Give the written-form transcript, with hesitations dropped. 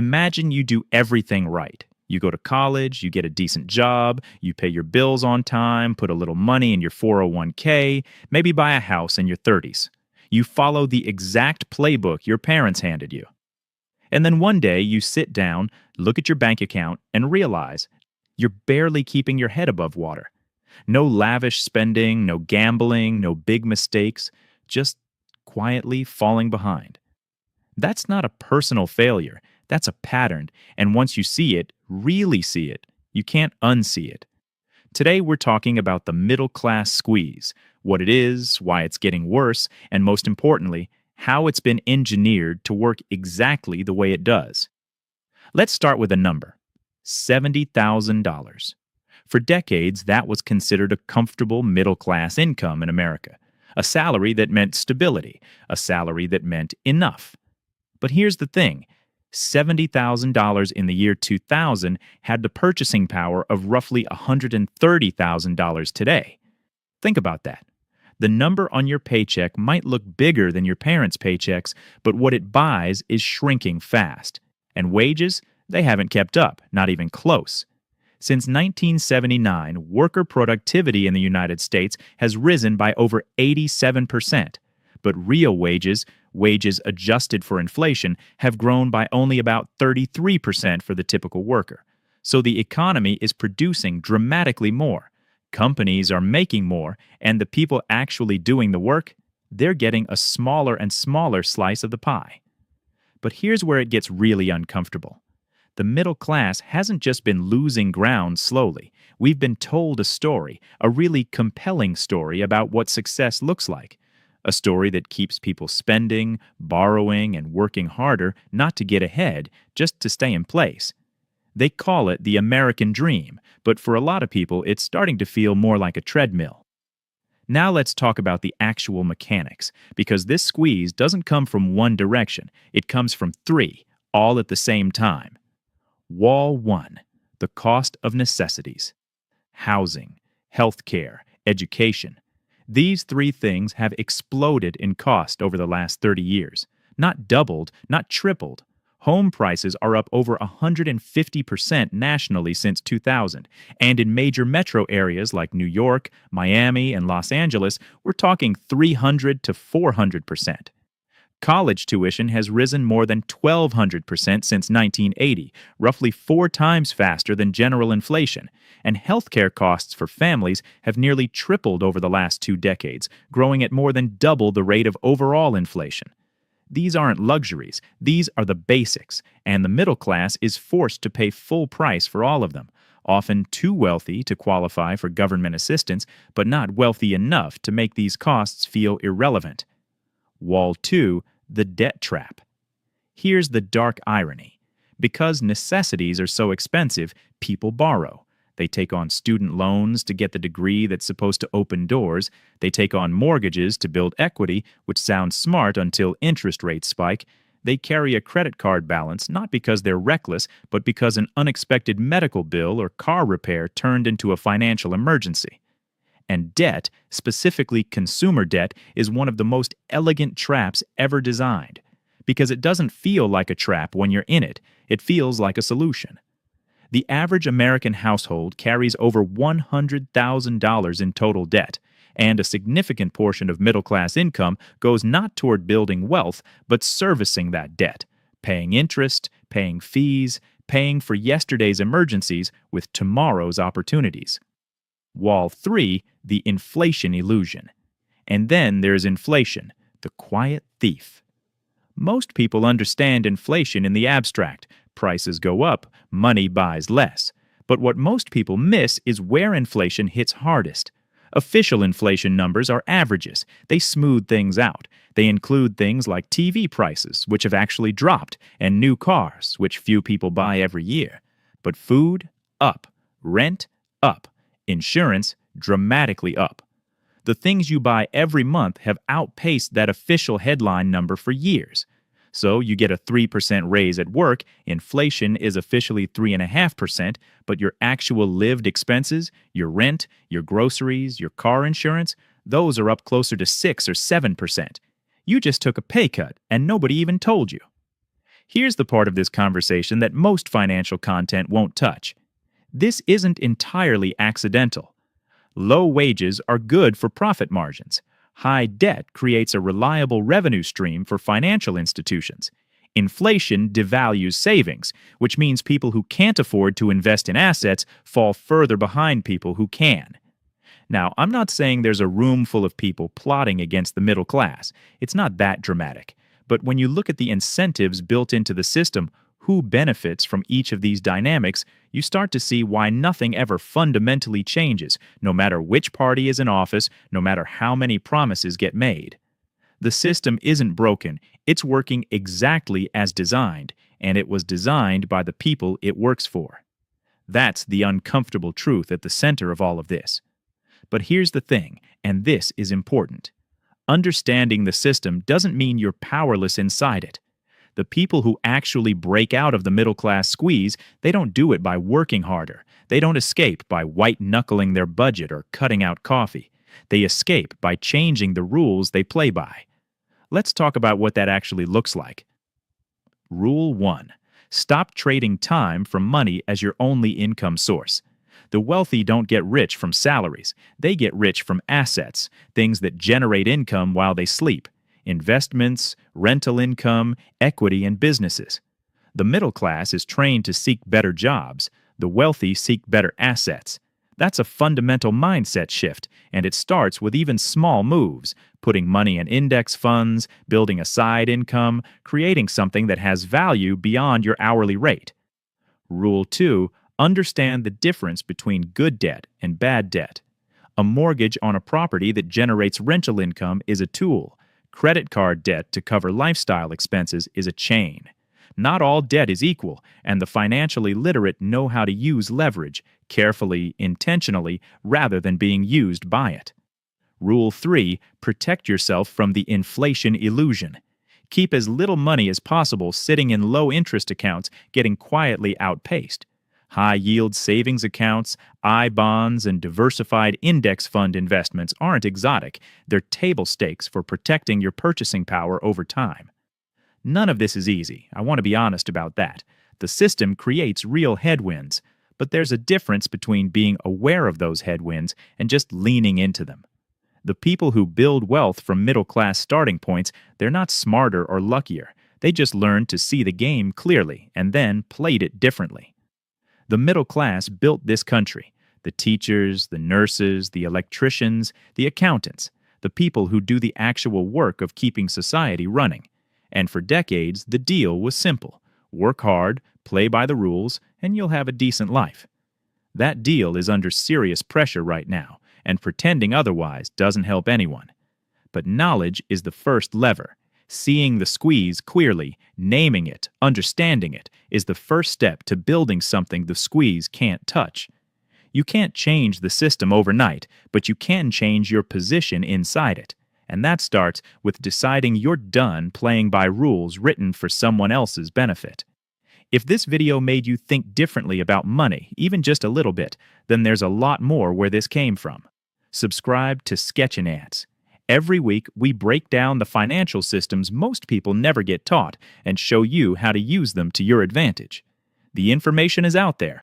Imagine you do everything right. You go to college, you get a decent job, you pay your bills on time, put a little money in your 401k, maybe buy a house in your 30s. You follow the exact playbook your parents handed you. And then one day you sit down, look at your bank account, and realize you're barely keeping your head above water. No lavish spending, no gambling, no big mistakes, just quietly falling behind. That's not a personal failure. That's a pattern. And once you see it, really see it, you can't unsee it. Today, we're talking about the middle class squeeze, what it is, why it's getting worse, and most importantly, how it's been engineered to work exactly the way it does. Let's start with a number $70,000. For decades, that was considered a comfortable middle class income in America, a salary that meant stability, a salary that meant enough. But here's the thing. $70,000 in the year 2000 had the purchasing power of roughly $130,000 today. Think about that. The number on your paycheck might look bigger than your parents' paychecks, but what it buys is shrinking fast. And wages, they haven't kept up, not even close. Since 1979, worker productivity in the United States has risen by over 87%. But real wages, wages adjusted for inflation, have grown by only about 33% for the typical worker. So the economy is producing dramatically more. Companies are making more, and the people actually doing the work, they're getting a smaller and smaller slice of the pie. But here's where it gets really uncomfortable. The middle class hasn't just been losing ground slowly. We've been told a story, a really compelling story about what success looks like. A story that keeps people spending, borrowing, and working harder not to get ahead, just to stay in place. They call it the American dream, but for a lot of people, it's starting to feel more like a treadmill. Now let's talk about the actual mechanics, because this squeeze doesn't come from one direction. It comes from three, all at the same time. Wall 1. The cost of necessities. Housing, healthcare, education. These three things have exploded in cost over the last 30 years. Not doubled, not tripled. Home prices are up over 150% nationally since 2000, and in major metro areas like New York, Miami, and Los Angeles, we're talking 300 to 400%. College tuition has risen more than 1,200% since 1980, roughly 4 times faster than general inflation, and healthcare costs for families have nearly tripled over the last 2 decades, growing at more than double the rate of overall inflation. These aren't luxuries, these are the basics, and the middle class is forced to pay full price for all of them, often too wealthy to qualify for government assistance, but not wealthy enough to make these costs feel irrelevant. Wall 2, the debt trap. Here's the dark irony. Because necessities are so expensive, people borrow. They take on student loans to get the degree that's supposed to open doors. They take on mortgages to build equity, which sounds smart until interest rates spike. They carry a credit card balance not because they're reckless, but because an unexpected medical bill or car repair turned into a financial emergency. And debt, specifically consumer debt, is one of the most elegant traps ever designed. Because it doesn't feel like a trap when you're in it, it feels like a solution. The average American household carries over $100,000 in total debt, and a significant portion of middle-class income goes not toward building wealth, but servicing that debt, paying interest, paying fees, paying for yesterday's emergencies with tomorrow's opportunities. Wall 3, the inflation illusion. And then there's inflation, the quiet thief. Most people understand inflation in the abstract. Prices go up, money buys less. But what most people miss is where inflation hits hardest. Official inflation numbers are averages. They smooth things out. They include things like TV prices, which have actually dropped, and new cars, which few people buy every year. But food, up. Rent, up. Insurance, dramatically up. The things you buy every month have outpaced that official headline number for years. So you get a 3% raise at work, inflation is officially 3.5%, but your actual lived expenses, your rent, your groceries, your car insurance, those are up closer to 6 or 7%. You just took a pay cut and nobody even told you. Here's the part of this conversation that most financial content won't touch. This isn't entirely accidental. Low wages are good for profit margins. High debt creates a reliable revenue stream for financial institutions. Inflation devalues savings, which means people who can't afford to invest in assets fall further behind people who can. Now, I'm not saying there's a room full of people plotting against the middle class. It's not that dramatic. But when you look at the incentives built into the system, who benefits from each of these dynamics, you start to see why nothing ever fundamentally changes, no matter which party is in office, no matter how many promises get made. The system isn't broken, it's working exactly as designed, and it was designed by the people it works for. That's the uncomfortable truth at the center of all of this. But here's the thing, and this is important. Understanding the system doesn't mean you're powerless inside it. The people who actually break out of the middle-class squeeze, they don't do it by working harder. They don't escape by white-knuckling their budget or cutting out coffee. They escape by changing the rules they play by. Let's talk about what that actually looks like. Rule 1. Stop trading time for money as your only income source. The wealthy don't get rich from salaries. They get rich from assets, things that generate income while they sleep. Investments, rental income, equity, and businesses. The middle class is trained to seek better jobs. The wealthy seek better assets. That's a fundamental mindset shift, and it starts with even small moves, putting money in index funds, building a side income, creating something that has value beyond your hourly rate. Rule 2. Understand the difference between good debt and bad debt. A mortgage on a property that generates rental income is a tool. Credit card debt to cover lifestyle expenses is a chain. Not all debt is equal, and the financially literate know how to use leverage, carefully, intentionally, rather than being used by it. Rule 3. Protect yourself from the inflation illusion. Keep as little money as possible sitting in low-interest accounts, getting quietly outpaced. High-yield savings accounts, I-bonds, and diversified index fund investments aren't exotic. They're table stakes for protecting your purchasing power over time. None of this is easy. I want to be honest about that. The system creates real headwinds, but there's a difference between being aware of those headwinds and just leaning into them. The people who build wealth from middle-class starting points, they're not smarter or luckier. They just learned to see the game clearly and then played it differently. The middle class built this country. The teachers, the nurses, the electricians, the accountants, the people who do the actual work of keeping society running. And for decades, the deal was simple. Work hard, play by the rules, and you'll have a decent life. That deal is under serious pressure right now, and pretending otherwise doesn't help anyone. But knowledge is the first lever. Seeing the squeeze clearly, naming it, understanding it, is the first step to building something the squeeze can't touch. You can't change the system overnight, but you can change your position inside it. And that starts with deciding you're done playing by rules written for someone else's benefit. If this video made you think differently about money, even just a little bit, then there's a lot more where this came from. Subscribe to Sketchin' Ants. Every week, we break down the financial systems most people never get taught and show you how to use them to your advantage. The information is out there,